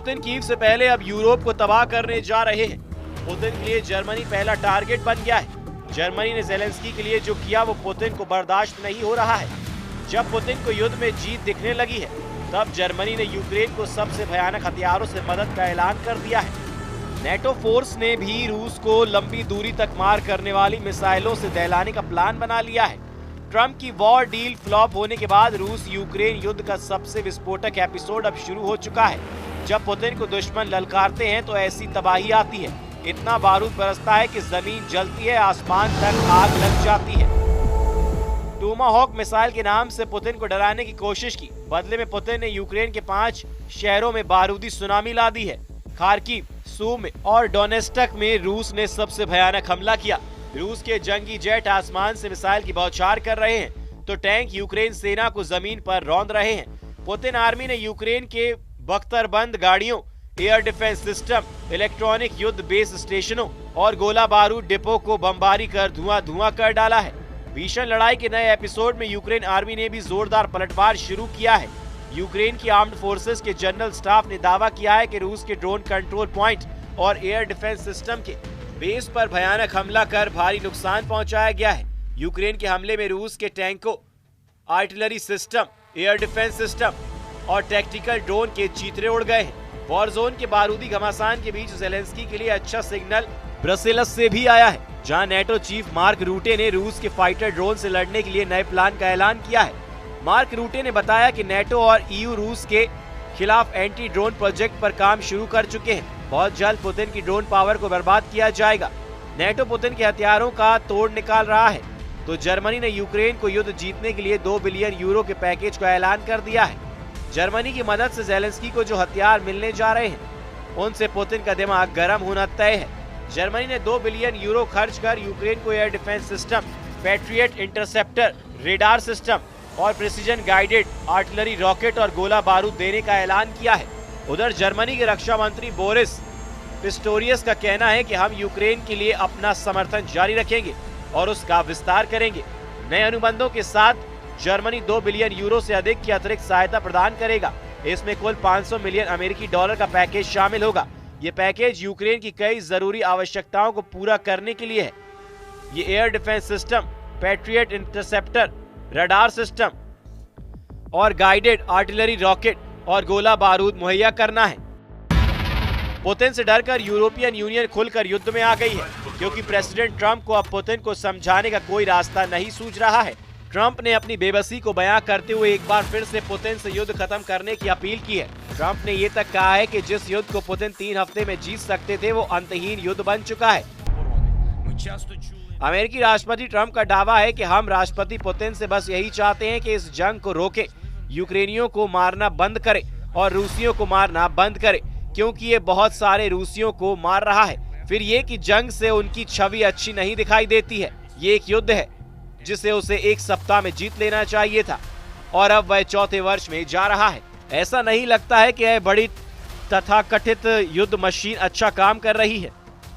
Putin Kyiv से पहले अब यूरोप को तबाह करने जा रहे हैं। पुतिन के लिए जर्मनी पहला टारगेट बन गया है। जर्मनी ने ज़ेलेंस्की के लिए जो किया वो पुतिन को बर्दाश्त नहीं हो रहा है। जब पुतिन को युद्ध में जीत दिखने लगी है, तब जर्मनी ने यूक्रेन को सबसे भयानक हथियारों से मदद का ऐलान कर दिया है। नेटो फोर्स ने भी रूस को लंबी दूरी तक मार करने वाली मिसाइलों से दहलाने का प्लान बना लिया है। ट्रंप की वॉर डील फ्लॉप होने के बाद रूस यूक्रेन युद्ध का सबसे विस्फोटक एपिसोड अब शुरू हो चुका है। जब पुतिन को दुश्मन ललकारते हैं तो ऐसी तबाही आती है, इतना बारूद बरसता है कि जमीन जलती है, आसमान तक आग लग जाती है। टोमाहॉक मिसाइल के नाम से पुतिन को डराने की कोशिश की। बदले में पुतिन ने यूक्रेन के 5 शहरों में बारूदी सुनामी ला दी है। खार्किव, सूमी और डोनेस्टक में रूस ने सबसे भयानक हमला किया। रूस के जंगी जेट आसमान से मिसाइल की बौछार कर रहे हैं तो टैंक यूक्रेन सेना को जमीन पर रौंद रहे हैं। पुतिन आर्मी ने यूक्रेन के बख्तरबंद गाड़ियों, एयर डिफेंस सिस्टम, इलेक्ट्रॉनिक युद्ध बेस स्टेशनों और गोला बारूद डिपो को बमबारी कर धुआं कर डाला है। भीषण लड़ाई के नए एपिसोड में यूक्रेन आर्मी ने भी जोरदार पलटवार शुरू किया है। यूक्रेन की आर्म्ड फोर्सेस के जनरल स्टाफ ने दावा किया है कि रूस के ड्रोन कंट्रोल पॉइंट और एयर डिफेंस सिस्टम के बेस पर भयानक हमला कर भारी नुकसान पहुंचाया गया है। यूक्रेन के हमले में रूस के टैंकों, artillery system, air defence system और टैक्टिकल ड्रोन के चीथड़े उड़ गए हैं। वॉर जोन के बारूदी घमासान के बीच ज़ेलेंस्की के लिए अच्छा सिग्नल ब्रसेल्स से भी आया है, जहां नेटो चीफ मार्क रूटे ने रूस के फाइटर ड्रोन से लड़ने के लिए नए प्लान का ऐलान किया है। मार्क रूटे ने बताया कि नेटो और ईयू रूस के खिलाफ एंटी ड्रोन प्रोजेक्ट पर काम शुरू कर चुके हैं। बहुत जल्द पुतिन की ड्रोन पावर को बर्बाद किया जाएगा। नेटो पुतिन के हथियारों का तोड़ निकाल रहा है, तो जर्मनी ने यूक्रेन को युद्ध जीतने के लिए 2 बिलियन यूरो के पैकेज का ऐलान कर दिया है। जर्मनी की मदद से ज़ेलेंस्की को जो हथियार मिलने जा रहे हैं, उनसे पुतिन का दिमाग गर्म होना तय है। जर्मनी ने 2 बिलियन यूरो खर्च कर यूक्रेन को air defence system, patriot interceptor, radar system और प्रिसीजन गाइडेड आर्टिलरी रॉकेट और गोला बारूद देने का ऐलान किया है। उधर जर्मनी के रक्षा मंत्री बोरिस पिस्टोरियस का कहना है कि हम यूक्रेन के लिए अपना समर्थन जारी रखेंगे और उसका विस्तार करेंगे। नए अनुबंधों के साथ जर्मनी 2 बिलियन यूरो से अधिक की अतिरिक्त सहायता प्रदान करेगा। इसमें कुल 500 मिलियन अमेरिकी डॉलर का पैकेज शामिल होगा। ये पैकेज यूक्रेन की कई जरूरी आवश्यकताओं को पूरा करने के लिए है। ये air defence system, patriot interceptor, radar system और गाइडेड आर्टिलरी रॉकेट और गोला बारूद मुहैया करना है। पुतिन से डरकर यूरोपियन यूनियन खुलकर युद्ध में आ गई है, क्योंकि प्रेसिडेंट ट्रंप को अब पुतिन को समझाने का कोई रास्ता नहीं सूझ रहा है। ट्रंप ने अपनी बेबसी को बयां करते हुए एक बार फिर से पुतिन से युद्ध खत्म करने की अपील की है। ट्रंप ने ये तक कहा है कि जिस युद्ध को पुतिन 3 हफ्ते में जीत सकते थे, वो अंतहीन युद्ध बन चुका है। अमेरिकी राष्ट्रपति ट्रंप का दावा है कि हम राष्ट्रपति पुतिन से बस यही चाहते हैं कि इस जंग को रोके, यूक्रेनियों को मारना बंद करे और रूसियों को मारना बंद करे, क्योंकि ये बहुत सारे रूसियों को मार रहा है। फिर ये कि जंग से उनकी छवि अच्छी नहीं दिखाई देती है। ये एक युद्ध है जिसे उसे 1 सप्ताह में जीत लेना चाहिए था और अब वह 4थे वर्ष में जा रहा है। ऐसा नहीं लगता है कि यह बड़ी तथाकथित युद्ध मशीन अच्छा काम कर रही है।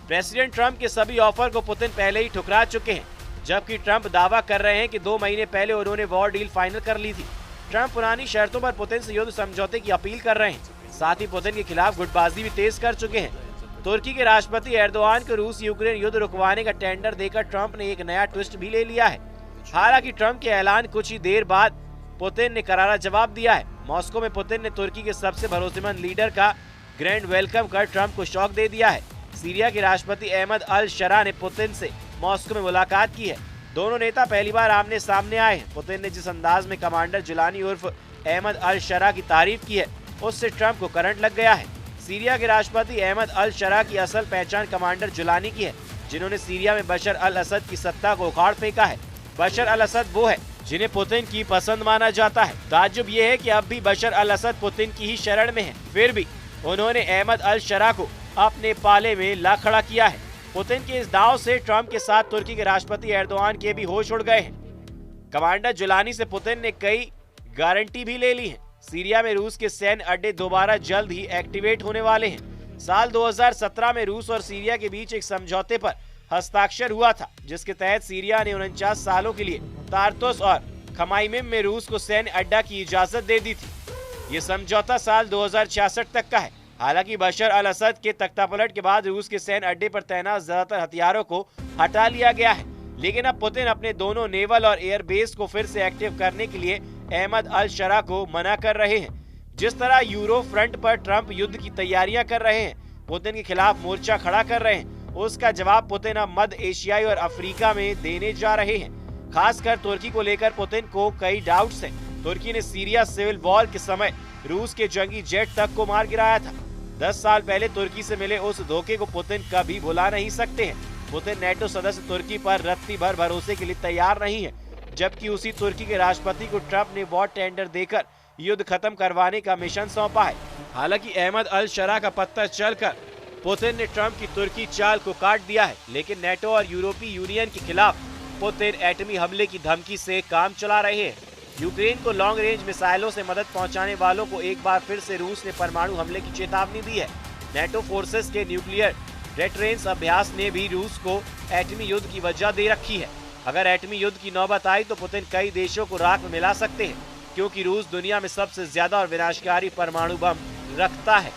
प्रेसिडेंट ट्रंप के सभी ऑफर को पुतिन पहले ही ठुकरा चुके हैं, जबकि ट्रंप दावा कर रहे हैं कि 2 महीने पहले उन्होंने वॉर डील फाइनल कर ली थी। ट्रंप पुरानी शर्तों पर पुतिन से युद्ध समझौते की अपील कर रहे हैं। साथ ही पुतिन के खिलाफ गुटबाजी भी तेज कर चुके हैं। तुर्की के राष्ट्रपति एर्दोआन को रूस यूक्रेन युद्ध रुकवाने का टेंडर देकर ट्रंप ने एक नया ट्विस्ट भी ले लिया है। हालांकि ट्रंप के ऐलान कुछ ही देर बाद पुतिन ने करारा जवाब दिया है। मॉस्को में पुतिन ने तुर्की के सबसे भरोसेमंद लीडर का ग्रैंड वेलकम कर ट्रंप को शॉक दे दिया है। सीरिया के राष्ट्रपति अहमद अल शरा ने पुतिन से मॉस्को में मुलाकात की है। दोनों नेता पहली बार आमने सामने आए हैं। पुतिन ने जिस अंदाज में कमांडर जुलानी उर्फ अहमद अल शरा की तारीफ की है, उससे ट्रंप को करंट लग गया है। सीरिया के राष्ट्रपति अहमद अल शरा की असल पहचान कमांडर जुलानी की है, जिन्होंने सीरिया में बशर अल असद की सत्ता को उखाड़ फेंका है। बशर अल असद वो है जिन्हें पुतिन की पसंद माना जाता है। ताज्जुब ये है कि अब भी बशर अल असद पुतिन की ही शरण में है, फिर भी उन्होंने अहमद अल शरा को अपने पाले में ला खड़ा किया है। पुतिन के इस दाव से ट्रंप के साथ तुर्की के राष्ट्रपति एर्दोआन के भी होश उड़ गए हैं। कमांडर जुलानी से पुतिन ने कई गारंटी भी ले ली है। सीरिया में रूस के सैन्य अड्डे दोबारा जल्द ही एक्टिवेट होने वाले हैं। साल 2017 में रूस और सीरिया के बीच एक समझौते पर हस्ताक्षर हुआ था, जिसके तहत सीरिया ने 49 सालों के लिए तारतुस और खमाइमिम में रूस को सैन्य अड्डा की इजाजत दे दी थी। ये समझौता साल 2066 तक का है। हालांकि बशर अल असद के तख्तापलट के बाद रूस के सैन्य अड्डे पर तैनात ज्यादातर हथियारों को हटा लिया गया है, लेकिन अब पुतिन अपने दोनों नेवल और एयर बेस को फिर से एक्टिव करने के लिए अहमद अल शरा को मना कर रहे हैं। जिस तरह यूरोप फ्रंट पर ट्रंप युद्ध की तैयारियां कर रहे हैं, पुतिन के खिलाफ मोर्चा खड़ा कर रहे हैं, उसका जवाब पुतिन अब मध्य एशियाई और अफ्रीका में देने जा रहे हैं। खासकर तुर्की को लेकर पुतिन को कई डाउट्स हैं। तुर्की ने सीरिया सिविल वॉर के समय रूस के जंगी जेट तक को मार गिराया था। 10 साल पहले तुर्की से मिले उस धोखे को पुतिन कभी भुला नहीं सकते हैं। पुतिन नेटो सदस्य तुर्की पर रत्ती भर भरोसे के लिए तैयार नहीं है, जबकि उसी तुर्की के राष्ट्रपति को ट्रंप ने वॉर टेंडर देकर युद्ध खत्म करवाने का मिशन सौंपा है। हालांकि अहमद अल शरा का पत्ता चलकर पुतिन ने ट्रंप की तुर्की चाल को काट दिया है, लेकिन नेटो और यूरोपीय यूनियन के खिलाफ पुतिन एटमी हमले की धमकी से काम चला रहे हैं। यूक्रेन को लॉन्ग रेंज मिसाइलों से मदद पहुंचाने वालों को एक बार फिर से रूस ने परमाणु हमले की चेतावनी दी है। नेटो फोर्सेस के न्यूक्लियर डेटरेंस अभ्यास ने भी रूस को एटमी युद्ध की वजह दे रखी है। अगर एटमी युद्ध की नौबत आई तो पुतिन कई देशों को राख में मिला सकते हैं, क्योंकि रूस दुनिया में सबसे ज्यादा और विनाशकारी परमाणु बम रखता है।